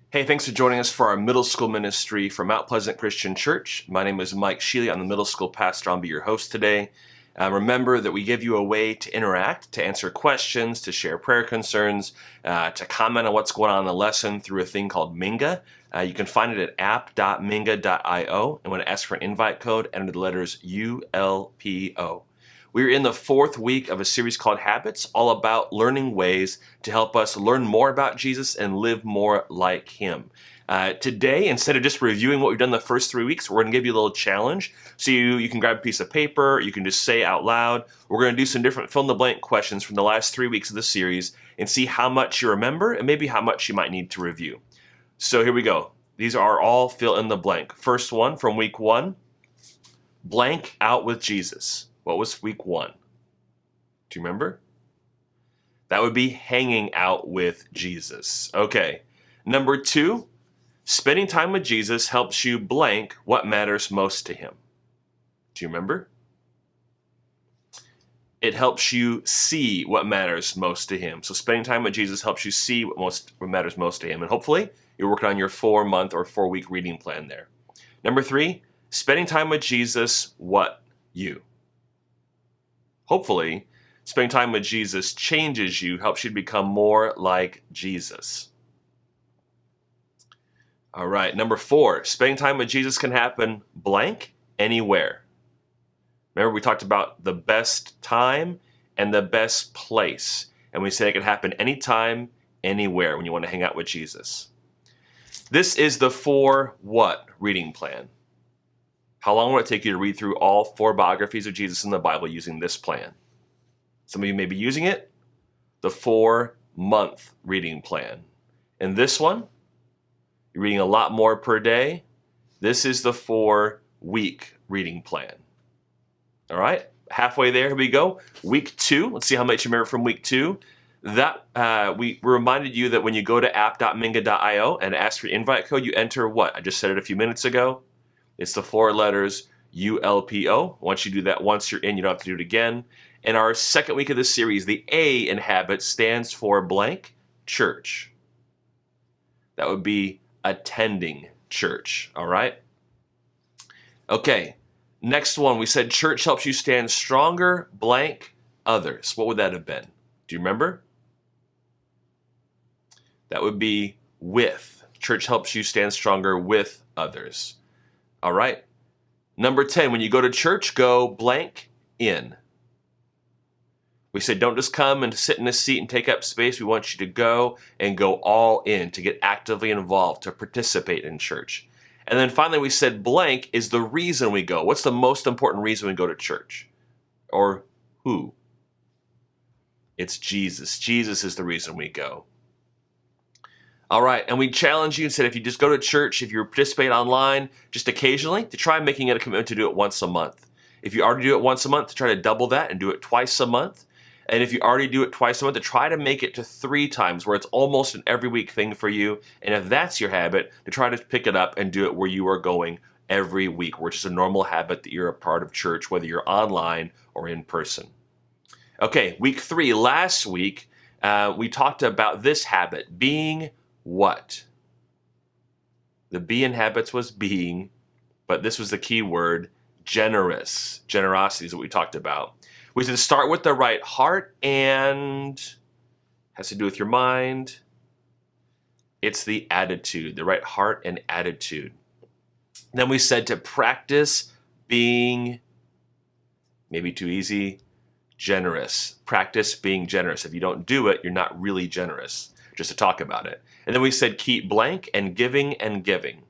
Hey, thanks for joining us for our middle school ministry from Mount Pleasant Christian Church. My name is Mike Sheely. I'm the middle school pastor. I'll be your host today. Remember that we give you a way to interact, to answer questions, to share prayer concerns, to comment on what's going on in the lesson through a thing called Minga. You can find it at app.minga.io, and when it asks for an invite code, enter the letters ULPO. We're in the fourth week of a series called Habits, all about learning ways to help us learn more about Jesus and live more like Him. Today, instead of just reviewing what we've done the first 3 weeks, we're going to give you a little challenge. So you can grab a piece of paper, you can just say out loud. We're going to do some different fill-in-the-blank questions from the last 3 weeks of the series and see how much you remember and maybe how much you might need to review. So here we go. These are all fill-in-the-blank. First one from week 1, blank out with Jesus. What was week 1? Do you remember? That would be hanging out with Jesus. Okay. Number 2, spending time with Jesus helps you blank what matters most to Him. Do you remember? It helps you see what matters most to Him. So spending time with Jesus helps you see what matters most to Him. And hopefully you're working on your 4-month or 4-week reading plan there. Number 3, spending time with Jesus, what you? Hopefully, spending time with Jesus changes you, helps you become more like Jesus. All right, number 4, spending time with Jesus can happen blank anywhere. Remember, we talked about the best time and the best place. And we said it can happen anytime, anywhere when you want to hang out with Jesus. This is the 4 what reading plan. How long will it take you to read through all 4 biographies of Jesus in the Bible using this plan? Some of you may be using it, the 4-month reading plan. And this one, you're reading a lot more per day. This is the 4-week reading plan. All right, halfway there, here we go. Week 2, let's see how much you remember from week 2. We reminded you that when you go to app.minga.io and ask for your invite code, you enter what? I just said it a few minutes ago. It's the 4 letters ULPO. Once you do that once, you're in. You don't have to do it again. In our second week of this series, the A in habit stands for blank, church. That would be attending church, all right? Okay, next one. We said church helps you stand stronger, blank, others. What would that have been? Do you remember? That would be with. Church helps you stand stronger with others. All right. Number 10, when you go to church, go blank in. We said don't just come and sit in a seat and take up space. We want you to go and go all in, to get actively involved, to participate in church. And then finally, we said blank is the reason we go. What's the most important reason we go to church? Or who? It's Jesus. Jesus is the reason we go. All right, and we challenge you and said if you just go to church, if you participate online just occasionally, to try making it a commitment to do it once a month. If you already do it once a month, to try to double that and do it twice a month. And if you already do it twice a month, to try to make it to 3 times, where it's almost an every week thing for you. And if that's your habit, to try to pick it up and do it where you are going every week, which is a normal habit that you're a part of church, whether you're online or in person. Okay, week 3, last week, we talked about this habit, being what? The B in habits was being, but this was the key word, generous. Generosity is what we talked about. We said start with the right heart and has to do with your mind. It's the attitude, the right heart and attitude. Then we said to practice being, maybe too easy, generous. Practice being generous. If you don't do it, you're not really generous, just to talk about it. And then we said keep blank and giving and giving.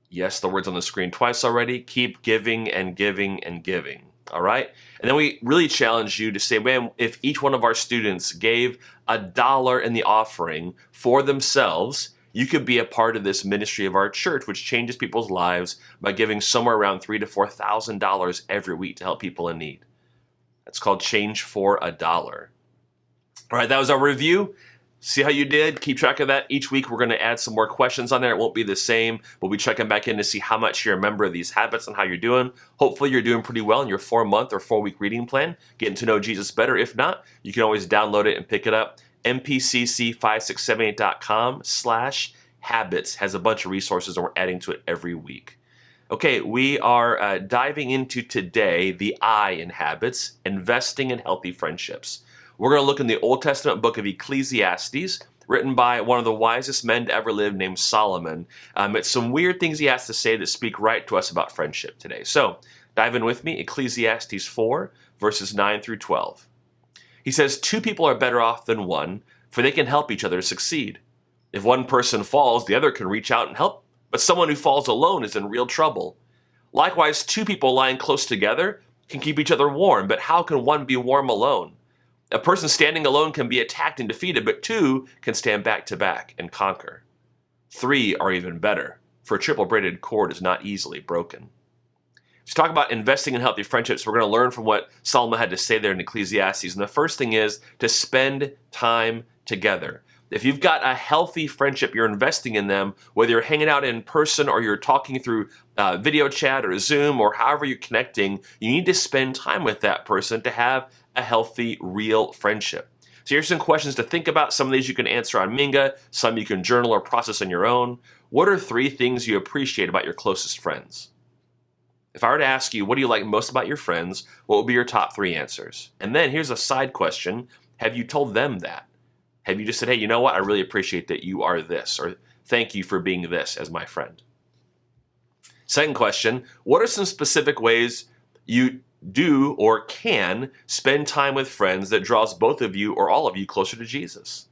Yes, the word's on the screen twice already. Keep giving and giving and giving. All right? And then we really challenge you to say, man, if each one of our students gave $1 in the offering for themselves, you could be a part of this ministry of our church, which changes people's lives by giving somewhere around $3,000 to $4,000 every week to help people in need. That's called Change for $1. All right, that was our review. See how you did? Keep track of that. Each week we're going to add some more questions on there. It won't be the same. We'll be checking back in to see how much you remember of these habits and how you're doing. Hopefully you're doing pretty well in your 4-month or 4-week reading plan, getting to know Jesus better. If not, you can always download it and pick it up mpcc5678.com/habits has a bunch of resources, and we're adding to it every week. Okay, we are diving into today the I in habits, investing in healthy friendships. We're going to look in the Old Testament book of Ecclesiastes, written by one of the wisest men to ever live named Solomon. It's some weird things he has to say that speak right to us about friendship today. So dive in with me, Ecclesiastes 4, verses 9 through 12. He says, 2 people are better off than one, for they can help each other succeed. If one person falls, the other can reach out and help, but someone who falls alone is in real trouble. Likewise, 2 people lying close together can keep each other warm, but how can one be warm alone? A person standing alone can be attacked and defeated, but 2 can stand back to back and conquer. 3 are even better, for a triple-braided cord is not easily broken. To talk about investing in healthy friendships, we're going to learn from what Solomon had to say there in Ecclesiastes. And the first thing is to spend time together. If you've got a healthy friendship, you're investing in them, whether you're hanging out in person or you're talking through video chat or Zoom or however you're connecting, you need to spend time with that person to have a healthy, real friendship. So here's some questions to think about. Some of these you can answer on Minga, some you can journal or process on your own. What are 3 things you appreciate about your closest friends? If I were to ask you, what do you like most about your friends, what would be your top 3 answers? And then here's a side question. Have you told them that? Have you just said, hey, you know what? I really appreciate that you are this, or thank you for being this as my friend. Second question, what are some specific ways you do or can spend time with friends that draws both of you or all of you closer to Jesus?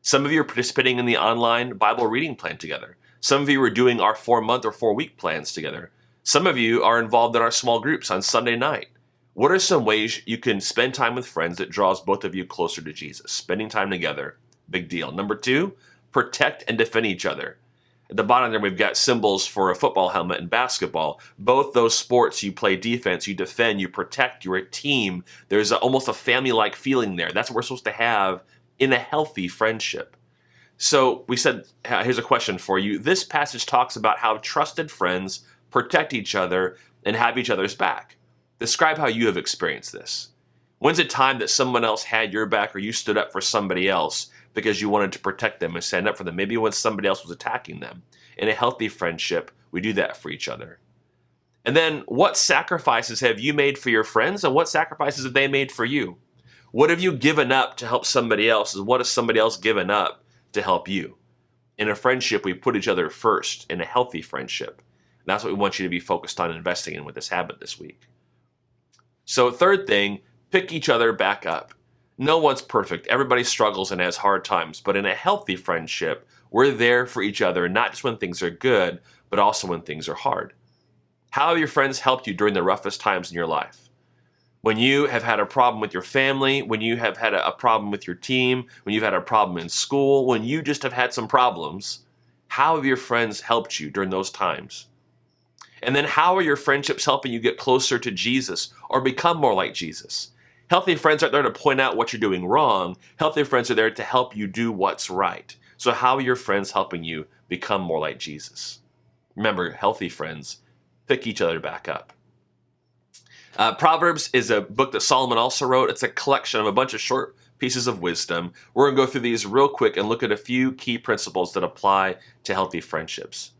Some of you are participating in the online Bible reading plan together. Some of you are doing our 4-month or 4-week plans together. Some of you are involved in our small groups on Sunday night. What are some ways you can spend time with friends that draws both of you closer to Jesus? Spending time together, big deal. Number 2, protect and defend each other. At the bottom there, we've got symbols for a football helmet and basketball. Both those sports, you play defense, you defend, you protect, you're a team. There's almost a family-like feeling there. That's what we're supposed to have in a healthy friendship. So we said, here's a question for you. This passage talks about how trusted friends protect each other and have each other's back. Describe how you have experienced this. When's it time that someone else had your back or you stood up for somebody else because you wanted to protect them and stand up for them? Maybe when somebody else was attacking them. In a healthy friendship, we do that for each other. And then what sacrifices have you made for your friends and what sacrifices have they made for you? What have you given up to help somebody else and what has somebody else given up to help you? In a friendship, we put each other first in a healthy friendship. And that's what we want you to be focused on investing in with this habit this week. So third thing, pick each other back up. No one's perfect. Everybody struggles and has hard times. But in a healthy friendship, we're there for each other, not just when things are good, but also when things are hard. How have your friends helped you during the roughest times in your life? When you have had a problem with your family, when you have had a problem with your team, when you've had a problem in school, when you just have had some problems, how have your friends helped you during those times? And then how are your friendships helping you get closer to Jesus or become more like Jesus? Healthy friends aren't there to point out what you're doing wrong. Healthy friends are there to help you do what's right. So how are your friends helping you become more like Jesus? Remember, healthy friends pick each other back up. Proverbs is a book that Solomon also wrote. It's a collection of a bunch of short pieces of wisdom. We're going to go through these real quick and look at a few key principles that apply to healthy friendships.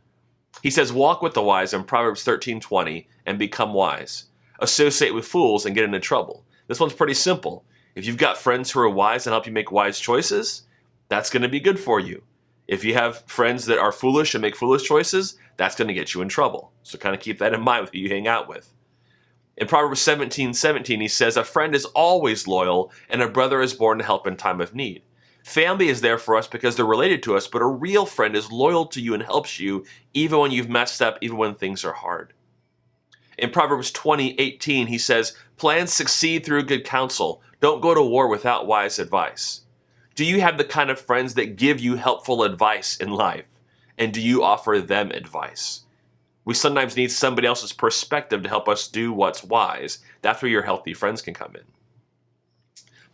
He says, walk with the wise in Proverbs 13:20 and become wise. Associate with fools and get into trouble. This one's pretty simple. If you've got friends who are wise and help you make wise choices, that's going to be good for you. If you have friends that are foolish and make foolish choices, that's going to get you in trouble. So kind of keep that in mind with who you hang out with. In Proverbs 17:17, he says, a friend is always loyal and a brother is born to help in time of need. Family is there for us because they're related to us, but a real friend is loyal to you and helps you even when you've messed up, even when things are hard. In Proverbs 20:18, he says, plans succeed through good counsel. Don't go to war without wise advice. Do you have the kind of friends that give you helpful advice in life? And do you offer them advice? We sometimes need somebody else's perspective to help us do what's wise. That's where your healthy friends can come in.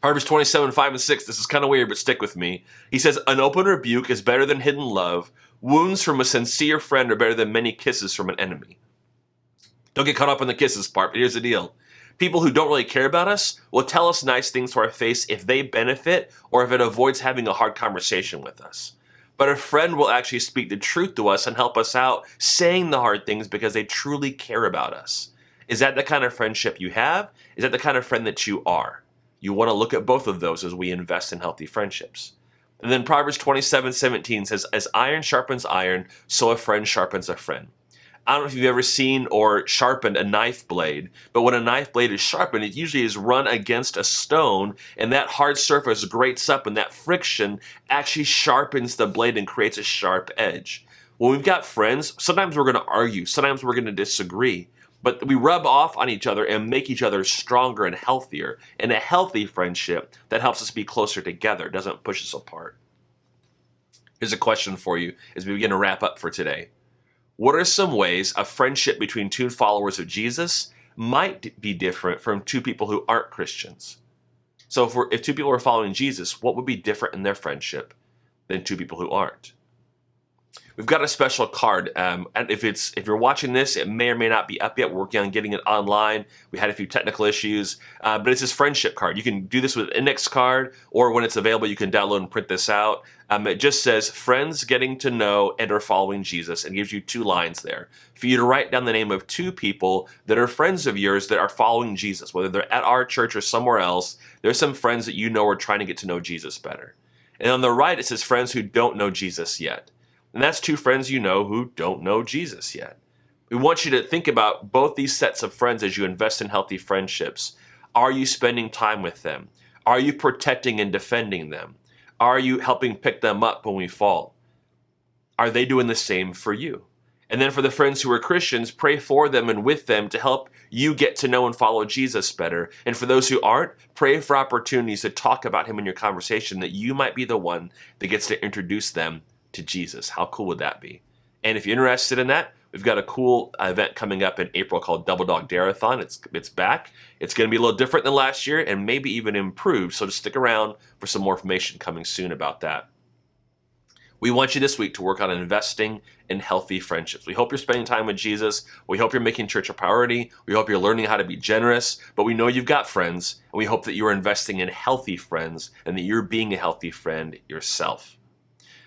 Proverbs 27:5-6, this is kind of weird, but stick with me. He says, an open rebuke is better than hidden love. Wounds from a sincere friend are better than many kisses from an enemy. Don't get caught up in the kisses part, but here's the deal. People who don't really care about us will tell us nice things to our face if they benefit or if it avoids having a hard conversation with us. But a friend will actually speak the truth to us and help us out saying the hard things because they truly care about us. Is that the kind of friendship you have? Is that the kind of friend that you are? You want to look at both of those as we invest in healthy friendships. And then Proverbs 27:17 says, as iron sharpens iron, so a friend sharpens a friend. I don't know if you've ever seen or sharpened a knife blade, but when a knife blade is sharpened, it usually is run against a stone, and that hard surface grates up, and that friction actually sharpens the blade and creates a sharp edge. When we've got friends, sometimes we're going to argue, sometimes we're going to disagree, but we rub off on each other and make each other stronger and healthier. And a healthy friendship that helps us be closer together, doesn't push us apart. Here's a question for you as we begin to wrap up for today. What are some ways a friendship between two followers of Jesus might be different from two people who aren't Christians? So if two people are following Jesus, what would be different in their friendship than two people who aren't? We've got a special card. And if you're watching this, it may or may not be up yet. We're working on getting it online. We had a few technical issues, but it's this friendship card. You can do this with an index card, or when it's available, you can download and print this out. It just says, friends getting to know and are following Jesus, and gives you 2 lines there for you to write down the name of 2 people that are friends of yours that are following Jesus, whether they're at our church or somewhere else. There's some friends that you know are trying to get to know Jesus better. And on the right, it says friends who don't know Jesus yet. And that's 2 friends you know who don't know Jesus yet. We want you to think about both these sets of friends as you invest in healthy friendships. Are you spending time with them? Are you protecting and defending them? Are you helping pick them up when we fall? Are they doing the same for you? And then for the friends who are Christians, pray for them and with them to help you get to know and follow Jesus better. And for those who aren't, pray for opportunities to talk about him in your conversation, that you might be the one that gets to introduce them to Jesus. How cool would that be? And if you're interested in that, we've got a cool event coming up in April called Double Dog Dare-a-thon. It's back. It's going to be a little different than last year and maybe even improved. So just stick around for some more information coming soon about that. We want you this week to work on investing in healthy friendships. We hope you're spending time with Jesus. We hope you're making church a priority. We hope you're learning how to be generous. But we know you've got friends, and we hope that you're investing in healthy friends and that you're being a healthy friend yourself.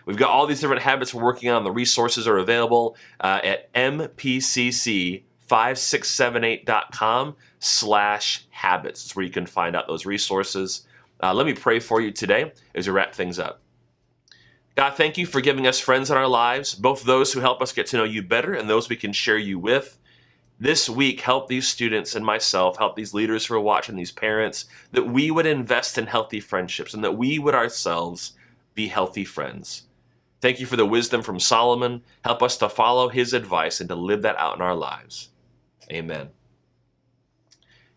We've got all these different habits we're working on. The resources are available at mpcc5678.com/habits. That's where you can find out those resources. Let me pray for you today as we wrap things up. God, thank you for giving us friends in our lives, both those who help us get to know you better and those we can share you with. This week, help these students and myself, help these leaders who are watching, these parents, that we would invest in healthy friendships and that we would ourselves be healthy friends. Thank you for the wisdom from Solomon. Help us to follow his advice and to live that out in our lives. Amen.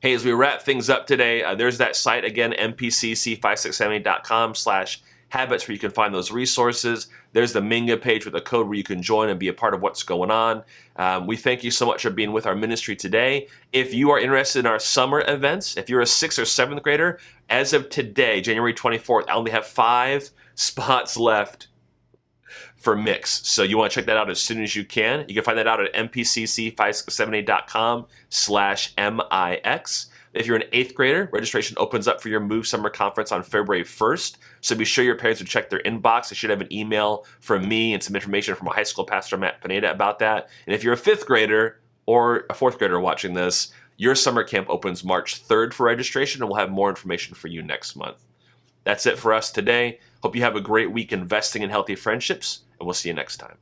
Hey, as we wrap things up today, there's that site again, mpcc5678.com/habits, where you can find those resources. There's the Minga page with a code where you can join and be a part of what's going on. We thank you so much for being with our ministry today. If you are interested in our summer events, if you're a 6th or 7th grader, as of today, January 24th, I only have 5 spots left for mix. So you want to check that out as soon as you can. You can find that out at mpcc5678.com/mix. If you're an 8th grader, registration opens up for your Move Summer Conference on February 1st. So be sure your parents would check their inbox. They should have an email from me and some information from our high school pastor, Matt Pineda, about that. And if you're a 5th grader or a 4th grader watching this, your summer camp opens March 3rd for registration, and we'll have more information for you next month. That's it for us today. Hope you have a great week investing in healthy friendships, and we'll see you next time.